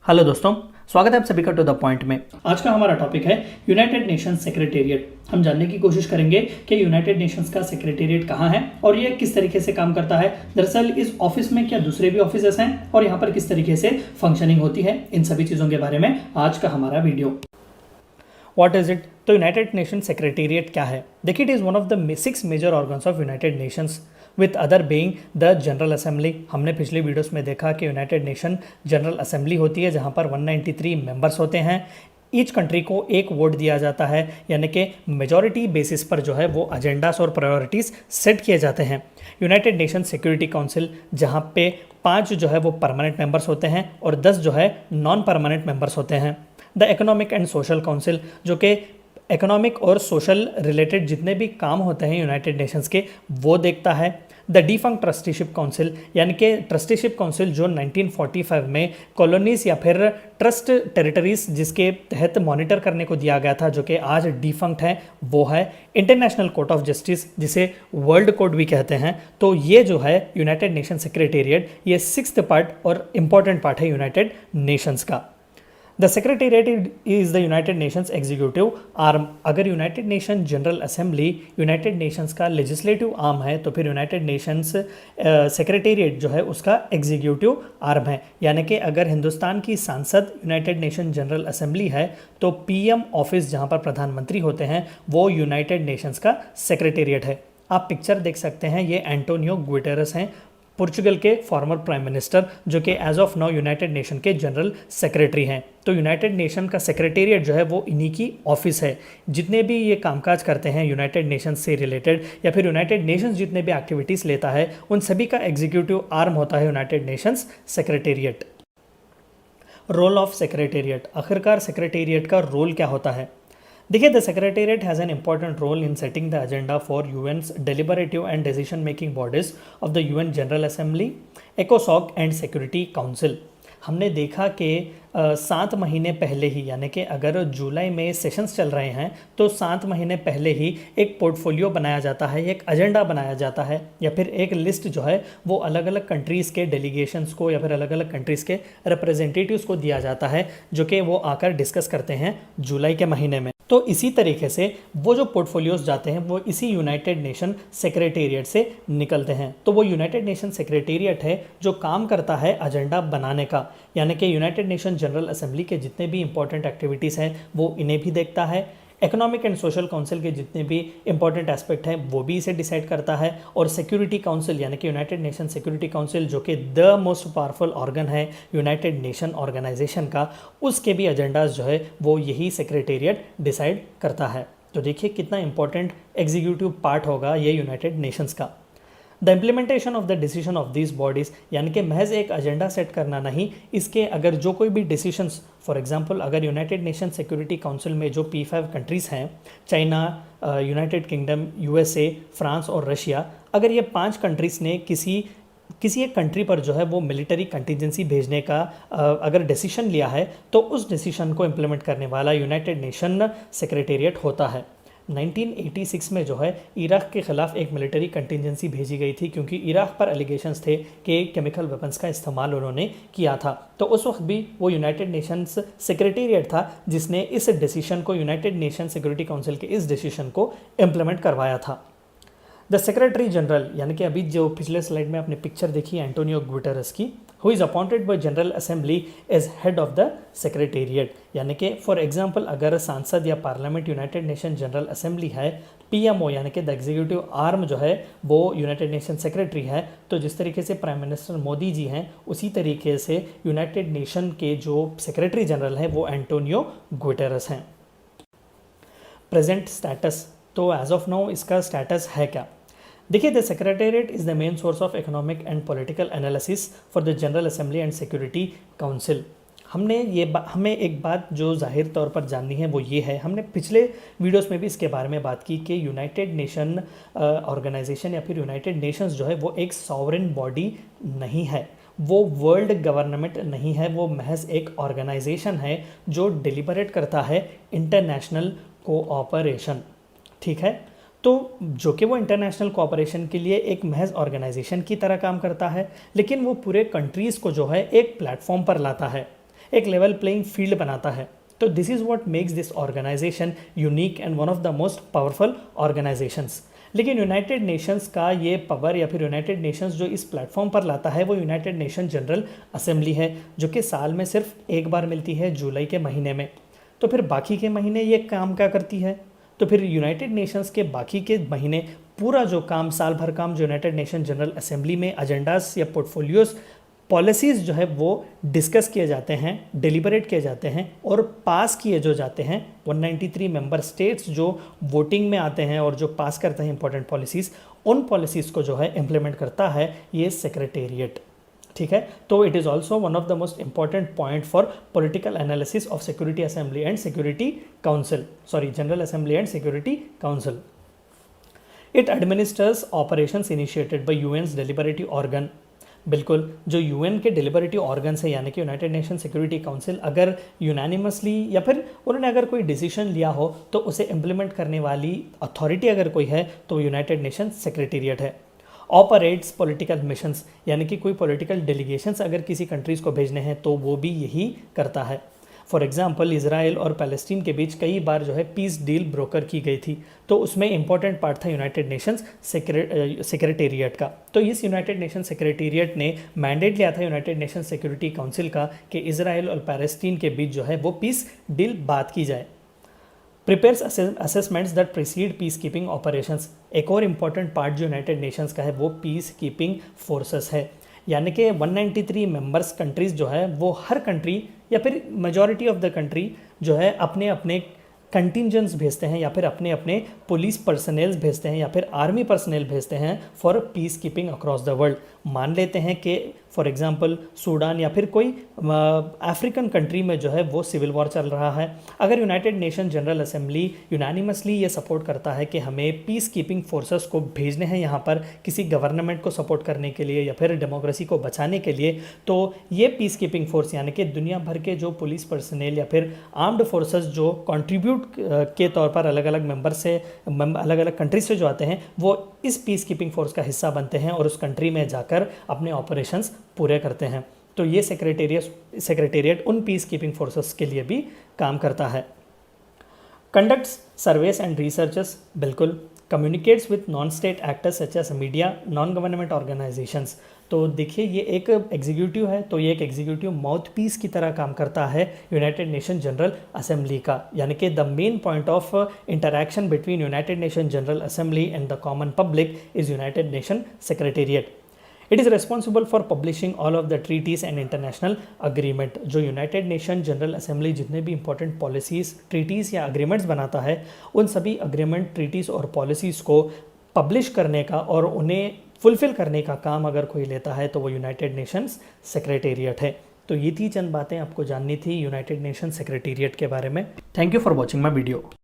Hello दोस्तों, स्वागत है आप सभी का टू द पॉइंट में। आज का हमारा टॉपिक है यूनाइटेड नेशंस सेक्रेटेरिएट। हम जानने की कोशिश करेंगे कि यूनाइटेड नेशंस का सेक्रेटेरिएट कहाँ है और ये किस तरीके से काम करता है। दरअसल इस ऑफिस में क्या दूसरे भी ऑफिसेस हैं और यहाँ पर किस तरीके से फंक्शनिंग होती है, इन सभी चीज़ों के बारे में आज का हमारा वीडियो। What is it? तो यूनाइटेड नेशन सेक्रेटेरिएट क्या है? देखिए, it is one of the 6 major organs of United Nations with other being the general assembly. हमने पिछले वीडियोस में देखा कि यूनाइटेड नेशन जनरल असेंबली होती है जहां पर 193 मेंबर्स होते हैं। ईच कंट्री को एक वोट दिया जाता है, यानी कि मेजॉरिटी बेसिस पर जो है वो एजेंडास और प्रायोरिटीज़ सेट किए जाते हैं। यूनाइटेड नेशन सिक्योरिटी काउंसिल, जहां पे 5 जो है वो परमानेंट मेंबर्स होते हैं और 10 जो है नॉन परमानेंट मेंबर्स होते हैं। The economic and social council, जो कि इकोनॉमिक और सोशल रिलेटेड जितने भी काम होते हैं यूनाइटेड नेशंस के वो देखता है। द डिफंक्ट ट्रस्टीशिप काउंसिल, यानी कि ट्रस्टीशिप काउंसिल जो 1945 में कॉलोनीज या फिर ट्रस्ट टेरिटरीज जिसके तहत मॉनिटर करने को दिया गया था, जो कि आज डिफंक्ट है, वो है। इंटरनेशनल कोर्ट ऑफ जस्टिस, जिसे वर्ल्ड कोर्ट भी कहते हैं। तो ये जो है यूनाइटेड नेशन सेक्रेटेरिएट, ये 6th पार्ट और इम्पॉर्टेंट पार्ट है यूनाइटेड नेशंस का। The secretariat is the United Nations executive arm. अगर United Nation general Assembly United Nations का लेजिस्लेटिव आर्म है, तो फिर यूनाइटेड नेशंस सेक्रेटेरिएट जो है उसका एग्जीक्यूटिव आर्म है। यानी कि अगर हिंदुस्तान की सांसद यूनाइटेड नेशन जनरल असेंबली है, तो पीएम ऑफिस जहां पर प्रधानमंत्री होते हैं वो यूनाइटेड नेशंस का सेक्रेटेरिएट है। आप पिक्चर देख सकते हैं, ये एंटोनियो गुटेरेस हैं, पोर्चुगल के फॉर्मर प्राइम मिनिस्टर, जो कि as of now United Nation के जनरल सेक्रेटरी हैं। तो यूनाइटेड नेशन का सेक्रेटेरिएट जो है वो इन्हीं की ऑफिस है। जितने भी ये कामकाज करते हैं यूनाइटेड नेशंस से रिलेटेड, या फिर यूनाइटेड नेशंस जितने भी एक्टिविटीज़ लेता है, उन सभी का एग्जीक्यूटिव आर्म होता है United Nations secretariat. Role of secretariat, आखिरकार सेक्रेटेरिएट का रोल क्या होता है? देखिए, the secretariat has an important role in setting the agenda for UN's deliberative and decision making bodies of the UN General Assembly, एकोसॉक and Security Council. हमने देखा कि 7 महीने पहले ही, यानी कि अगर जुलाई में सेशंस चल रहे हैं तो 7 महीने पहले ही एक पोर्टफोलियो बनाया जाता है, एक एजेंडा बनाया जाता है, या फिर एक लिस्ट जो है वो अलग अलग कंट्रीज़ के डेलीगेशंस को या फिर अलग अलग कंट्रीज़ के रिप्रेजेंटेटिव्स को दिया जाता है, जो कि वो आकर डिस्कस करते हैं जुलाई के महीने में। तो इसी तरीके से वो जो पोर्टफोलियोज जाते हैं वो इसी यूनाइटेड नेशन सेक्रेटेरिएट से निकलते हैं। तो वो यूनाइटेड नेशन सेक्रेटेरिएट है जो काम करता है एजेंडा बनाने का, यानी कि यूनाइटेड नेशन जनरल असेंबली के जितने भी इंपॉर्टेंट एक्टिविटीज़ हैं वो इन्हें भी देखता है। इकोनॉमिक एंड सोशल काउंसिल के जितने भी इंपॉर्टेंट एस्पेक्ट हैं वो भी इसे डिसाइड करता है। और सिक्योरिटी काउंसिल, यानी कि यूनाइटेड नेशन सिक्योरिटी काउंसिल, जो कि द मोस्ट पावरफुल ऑर्गन है यूनाइटेड नेशन ऑर्गेनाइजेशन का, उसके भी एजेंडाज जो है वो यही सेक्रेटेरिएट डिसाइड करता है। तो देखिए कितना इंपॉर्टेंट एग्जीक्यूटिव पार्ट होगा ये यूनाइटेड नेशंस का। The implementation of the decision of this bodies, यानी कि महज एक एजेंडा सेट करना नहीं, इसके अगर जो कोई भी डिसीशंस, फॉर एग्जांपल अगर यूनाइटेड नेशन सिक्योरिटी काउंसिल में जो P5 कंट्रीज़ हैं, China, United kingdom, USA, France और रशिया, अगर ये 5 कंट्रीज़ ने किसी एक कंट्री पर जो है वो मिलिट्री कंटिजेंसी भेजने का अगर डिसीजन लिया है, तो उस डिसीजन को इम्प्लीमेंट करने वाला यूनाइटेड नेशन सेक्रेटेरिएट होता है। 1986 में जो है इराक के ख़िलाफ़ एक मिलिट्री कंटिजेंसी भेजी गई थी, क्योंकि इराक पर एलिगेशंस थे कि केमिकल वेपन्स का इस्तेमाल उन्होंने किया था। तो उस वक्त भी वो यूनाइटेड नेशंस सेक्रेटेरिएट था जिसने इस डिसीजन को, यूनाइटेड नेशन सिक्योरिटी काउंसिल के इस डिसीजन को इम्प्लीमेंट करवाया था। द सेक्रेटरी जनरल, यानी कि अभी जो पिछले स्लाइड में आपने पिक्चर देखी एंटोनियो गुटेरेस की, who is appointed by general assembly as head of the secretariat. यानी कि फॉर एग्जांपल अगर सांसद या parliament United Nation general assembly है, PMO यानी कि द एग्जीक्यूटिव आर्म जो है वो यूनाइटेड नेशन सेक्रेटरी है, तो जिस तरीके से प्राइम मिनिस्टर मोदी जी हैं उसी तरीके से यूनाइटेड नेशन के जो सेक्रेटरी जनरल हैं वो एंटोनियो गुटेरेस हैं। प्रेजेंट स्टेटस, तो एज ऑफ नाउ इसका स्टेटस है क्या? देखिए, the secretariat is the main source of economic and political analysis for the general Assembly and Security council. हमें एक बात जो जाहिर तौर पर जाननी है वो ये है, हमने पिछले वीडियोस में भी इसके बारे में बात की कि यूनाइटेड नेशन ऑर्गेनाइजेशन या फिर यूनाइटेड नेशंस जो है वो एक सॉवरेन बॉडी नहीं है, वो वर्ल्ड गवर्नमेंट नहीं है, वो महज एक ऑर्गेनाइजेशन है जो डिलिबरेट करता है इंटरनेशनल कोऑपरेशन। ठीक है, तो जो कि वो इंटरनेशनल कोऑपरेशन के लिए एक महज ऑर्गेनाइजेशन की तरह काम करता है, लेकिन वो पूरे कंट्रीज़ को जो है एक प्लेटफॉर्म पर लाता है, एक लेवल प्लेइंग फील्ड बनाता है। तो this is what makes this organisation unique and one of the most powerful organisations. लेकिन यूनाइटेड नेशंस का ये पावर या फिर यूनाइटेड नेशंस जो इस प्लेटफॉर्म पर लाता है वो यूनाइटेड नेशन जनरल असेंबली है, जो कि साल में सिर्फ एक बार मिलती है, जुलाई के महीने में। तो फिर बाकी के महीने ये काम क्या करती है? तो फिर यूनाइटेड नेशंस के बाकी के महीने पूरा जो काम, साल भर काम जो यूनाइटेड नेशन जनरल असेंबली में एजेंडास या पोर्टफोलियोज पॉलिसीज़ जो है वो डिस्कस किए जाते हैं, डिलिबरेट किए जाते हैं और पास किए जो जाते हैं। 193 मेंबर स्टेट्स जो वोटिंग में आते हैं और जो पास करते हैं इंपॉर्टेंट पॉलिसीज़, उन पॉलिसीज़ को जो है इम्प्लीमेंट करता है ये सेक्रेटेरिएट। ठीक है, तो it is also one of the most important point for political analysis of Security Assembly and Security Council, General Assembly and Security Council. It administers operations initiated by UN's deliberative organ. बिल्कुल, जो UN के deliberative organs है यानी कि United Nation Security Council, अगर unanimously या फिर उन्होंने अगर कोई डिसीजन लिया हो तो उसे इम्प्लीमेंट करने वाली अथॉरिटी अगर कोई है तो यूनाइटेड नेशन सेक्रेटेरिएट है। ऑपरेट्स पॉलिटिकल मिशंस, यानी कि कोई पॉलिटिकल डेलीगेशंस अगर किसी कंट्रीज़ को भेजने हैं तो वो भी यही करता है। फॉर एग्जांपल इजराइल और पैलेस्टीन के बीच कई बार जो है पीस डील ब्रोकर की गई थी, तो उसमें इंपॉर्टेंट पार्ट था यूनाइटेड नेशंस सेक्रेटेरिएट का। तो इस यूनाइटेड नेशन सेक्रेटेरिएट ने मैंडेट लिया था यूनाइटेड नेशन सिक्योरिटी काउंसिल का कि इजराइल और पैलेस्टीन के बीच जो है वो पीस डील बात की जाए। Prepares assessments that preceded peace keeping operations. एक और इम्पॉर्टेंट पार्ट जो यूनाइटेड नेशंस का है वो पीस कीपिंग फोर्सेस है, यानी कि 193 मेंबर्स कंट्रीज़ जो है वो हर कंट्री या फिर मेजॉरिटी ऑफ द कंट्री जो है अपने अपने कंटिजेंट्स भेजते हैं या फिर अपने अपने पुलिस पर्सनल्स भेजते हैं या फिर आर्मी पर्सनल भेजते हैं for peace keeping across the world. मान लेते हैं कि फॉर एग्जांपल सूडान या फिर कोई अफ्रीकन कंट्री में जो है वो सिविल वॉर चल रहा है। अगर United Nation general assembly unanimously ये सपोर्ट करता है कि हमें पीस कीपिंग फोर्सेस को भेजने हैं यहाँ पर किसी गवर्नमेंट को सपोर्ट करने के लिए या फिर डेमोक्रेसी को बचाने के लिए, तो ये पीस कीपिंग फोर्स यानी कि दुनिया भर के जो पुलिस पर्सनल या फिर आर्म्ड फोर्सेस जो कंट्रीब्यूट के तौर पर अलग अलग मेंबर से अलग अलग कंट्री से जो आते हैं वो इस पीस कीपिंग फोर्स का हिस्सा बनते हैं और उस कंट्री में जाकर अपने ऑपरेशंस पूरे करते हैं। तो ये सेक्रेटेरिएट उन पीस कीपिंग फोर्सेस के लिए भी काम करता है। कंडक्ट्स सर्वेस एंड रिसर्चेस, बिल्कुल। Communicates with non state actors such as media, non government organisations. तो देखिए ये एक एग्जीक्यूटिव है, तो ये एक एग्जीक्यूटिव माउथ पीस की तरह काम करता है यूनाइटेड नेशन जनरल असेंबली का, यानी कि the main point of interaction between United Nation general Assembly and the common public is United Nation secretariat. It is responsible for publishing all of the treaties and international agreement. जो United Nation general assembly जितने भी important policies, treaties या agreements बनाता है, उन सभी agreement, treaties और policies को पब्लिश करने का और उन्हें फुलफिल करने का काम अगर कोई लेता है तो वो यूनाइटेड नेशंस सेक्रेटेरिएट है। तो ये थी चंद बातें आपको जाननी थी यूनाइटेड नेशन सेक्रेटेरिएट के बारे में। Thank you for watching my video.